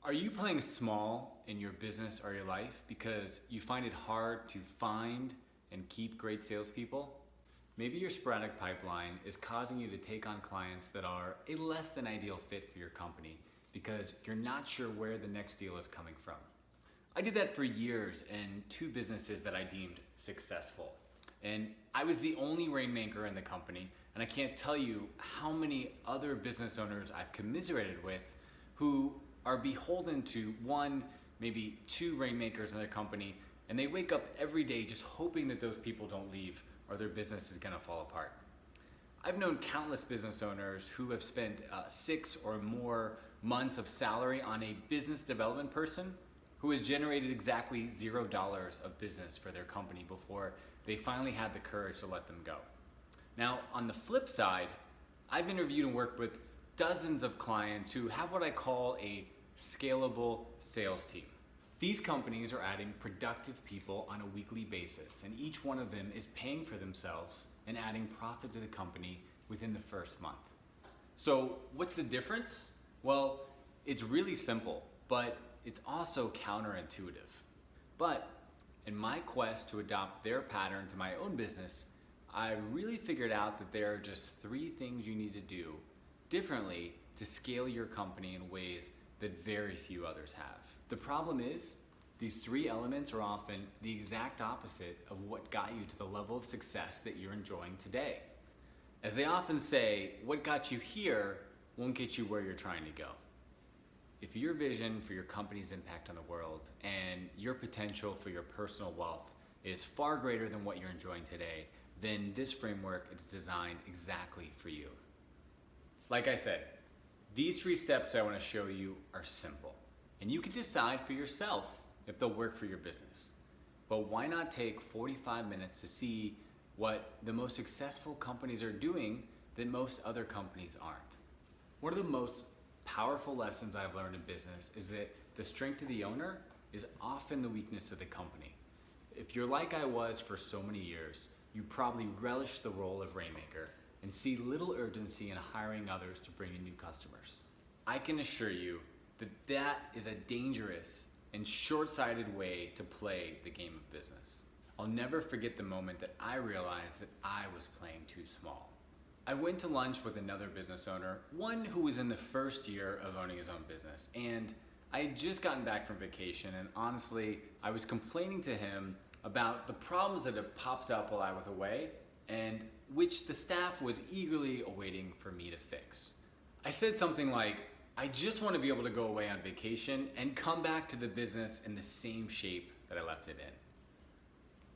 Are you playing small in your business or your life because you find it hard to find and keep great salespeople? Maybe your sporadic pipeline is causing you to take on clients that are a less than ideal fit for your company because you're not sure where the next deal is coming from. I did that for years in two businesses that I deemed successful. And I was the only rainmaker in the company, and I can't tell you how many other business owners I've commiserated with who are beholden to one, maybe two rainmakers in their company, and they wake up every day just hoping that those people don't leave or their business is gonna fall apart. I've known countless business owners who have spent 6 or more months of salary on a business development person who has generated exactly $0 of business for their company before they finally had the courage to let them go. Now, on the flip side, I've interviewed and worked with dozens of clients who have what I call a scalable sales team. These companies are adding productive people on a weekly basis, and each one of them is paying for themselves and adding profit to the company within the first month. So what's the difference? Well, it's really simple, but it's also counterintuitive. But in my quest to adopt their pattern to my own business, I really figured out that there are just 3 things you need to do differently to scale your company in ways that very few others have. The problem is, these 3 elements are often the exact opposite of what got you to the level of success that you're enjoying today. As they often say, what got you here won't get you where you're trying to go. If your vision for your company's impact on the world and your potential for your personal wealth is far greater than what you're enjoying today, then this framework is designed exactly for you. Like I said, these 3 steps I want to show you are simple, and you can decide for yourself if they'll work for your business. But why not take 45 minutes to see what the most successful companies are doing that most other companies aren't? One of the most powerful lessons I've learned in business is that the strength of the owner is often the weakness of the company. If you're like I was for so many years, you probably relish the role of rainmaker and see little urgency in hiring others to bring in new customers. I can assure you that that is a dangerous and short-sighted way to play the game of business. I'll never forget the moment that I realized that I was playing too small. I went to lunch with another business owner, one who was in the first year of owning his own business, and I had just gotten back from vacation, and honestly, I was complaining to him about the problems that had popped up while I was away, and which the staff was eagerly awaiting for me to fix. I said something like, I just want to be able to go away on vacation and come back to the business in the same shape that I left it in.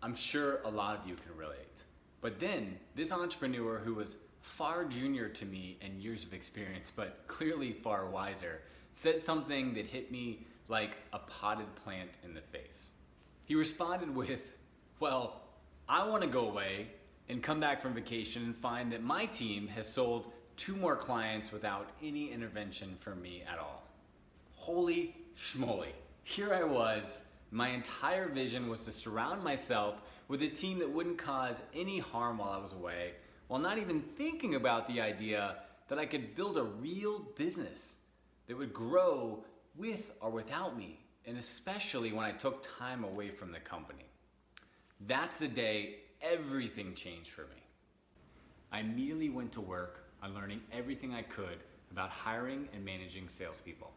I'm sure a lot of you can relate. But then this entrepreneur who was far junior to me in years of experience, but clearly far wiser, said something that hit me like a potted plant in the face. He responded with, well, I want to go away and come back from vacation and find that my team has sold 2 more clients without any intervention from me at all. Holy schmoly. Here I was, my entire vision was to surround myself with a team that wouldn't cause any harm while I was away, while not even thinking about the idea that I could build a real business that would grow with or without me, and especially when I took time away from the company. That's the day everything changed for me. I immediately went to work on learning everything I could about hiring and managing salespeople.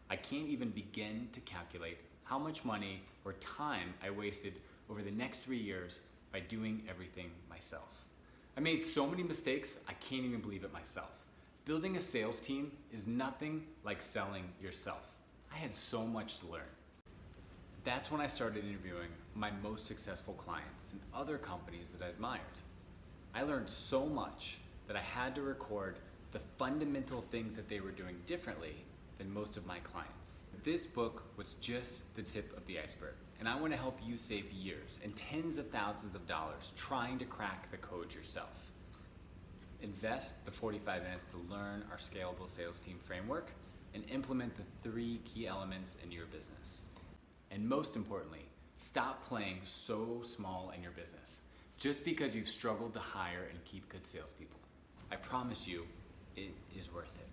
I can't even begin to calculate how much money or time I wasted over the next 3 years by doing everything myself. I made so many mistakes, I can't even believe it myself. Building a sales team is nothing like selling yourself. I had so much to learn. That's when I started interviewing my most successful clients and other companies that I admired. I learned so much that I had to record the fundamental things that they were doing differently than most of my clients. This book was just the tip of the iceberg, and I want to help you save years and tens of thousands of dollars trying to crack the code yourself. Invest the 45 minutes to learn our scalable sales team framework and implement the 3 key elements in your business. And most importantly, stop playing so small in your business just because you've struggled to hire and keep good salespeople. I promise you, it is worth it.